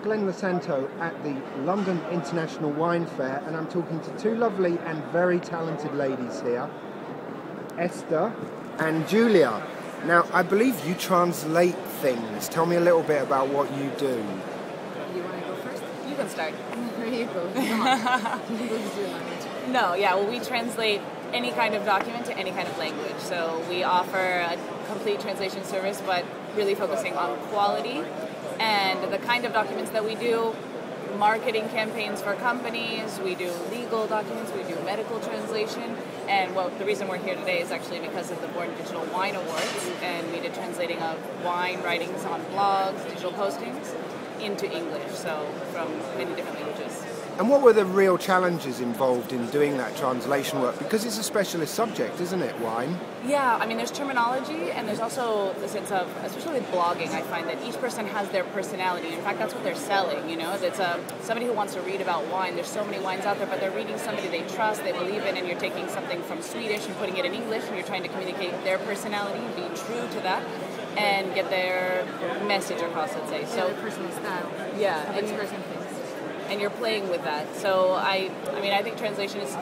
Glenn Losanto at the London International Wine Fair, and I'm talking to two lovely and very talented ladies here, Esther and Julia. Now, I believe you translate things. Tell me a little bit about what you do. You want to go first? You can start. There you go. Come on. You go to your language. No, yeah, well, we translate any kind of document to any kind of language. So we offer a complete translation service, but really focusing on quality and the kind of documents that we do. Marketing campaigns for companies, we do legal documents, we do medical translation, and the reason we're here today is actually because of the Born Digital Wine Awards, and we did translating of wine writings on blogs, digital postings, into English, so from many different languages. And what were the real challenges involved in doing that translation work? Because it's a specialist subject, isn't it, wine? Yeah, I mean, there's terminology, and there's also the sense of, especially with blogging, I find that each person has their personality. In fact, that's what they're selling, you know? That's somebody who wants to read about wine. There's so many wines out there, but they're reading somebody they trust, they believe in, and you're taking something from Swedish and putting it in English, and you're trying to communicate their personality, be true to that, and get their message across, let's say. So their personal style. Yeah. Of expressing things. And you're playing with that. So I think translation is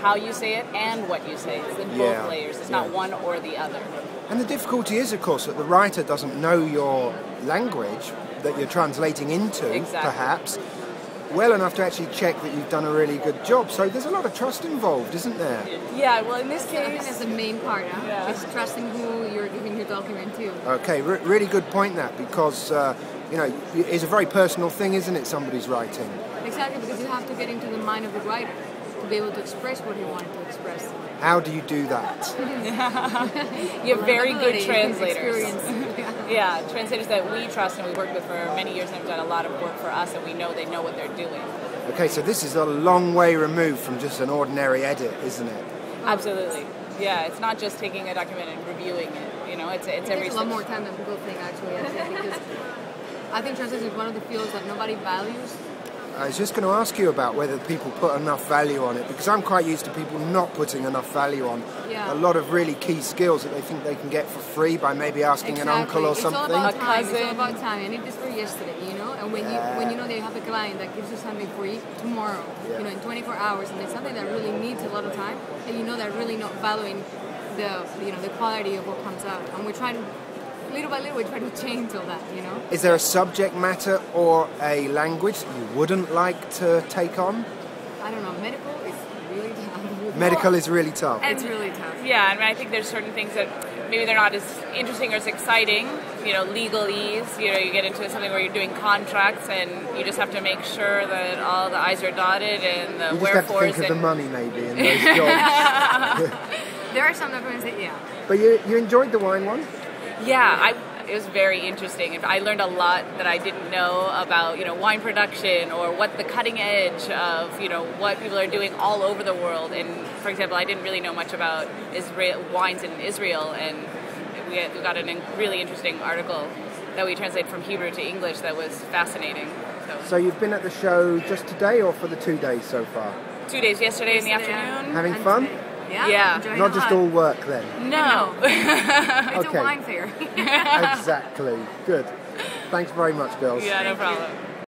how you say it and what you say. It's in both layers. It's not one or the other. And the difficulty is, of course, that the writer doesn't know your language that you're translating into, perhaps, well enough to actually check that you've done a really good job. So there's a lot of trust involved, isn't there? Yeah, well, in this case... I think that's the main part, huh? Yeah. It's trusting who you're giving your document to. Okay, really good point, that, because... it's a very personal thing, isn't it, somebody's writing? Exactly, because you have to get into the mind of the writer to be able to express what he wanted to express. How do you do that? You have very good translators. Yeah, translators that we trust and we worked with for many years and have done a lot of work for us, and we know they know what they're doing. Okay, so this is a long way removed from just an ordinary edit, isn't it? Absolutely. Yeah, it's not just taking a document and reviewing it. You know, it's every. It takes a lot more time than people think, actually. Because I think translation is one of the fields that nobody values. I was just going to ask you about whether people put enough value on it, because I'm quite used to people not putting enough value on a lot of really key skills that they think they can get for free by maybe asking an uncle or something. It's all about time. It's all about time. I need this for yesterday, you know? And when you know that you have a client that gives you something for tomorrow, you know, in 24 hours, and it's something that really needs a lot of time, and you know they're really not valuing the quality of what comes out. And we're trying to, little by little, we try to change all that, you know? Is there a subject matter or a language that you wouldn't like to take on? I don't know. Medical is really tough. Medical is really tough. It's really tough. Yeah, I mean, I think there's certain things that maybe they're not as interesting or as exciting. You know, legalese, you know, you get into something where you're doing contracts and you just have to make sure that all the I's are dotted and the wherefores. You just have to think of the money, maybe, in those jobs. There are some documents that, But you enjoyed the wine one? Yeah, it was very interesting. I learned a lot that I didn't know about, you know, wine production or what the cutting edge of, you know, what people are doing all over the world. And, for example, I didn't really know much about wines in Israel, and we got a really interesting article that we translated from Hebrew to English that was fascinating. So you've been at the show just today or for the 2 days so far? 2 days, yesterday in the afternoon. Having fun? Yeah. Yeah. Not just all work then? No. It's a wine fair. Exactly. Good. Thanks very much, girls. Yeah, no problem.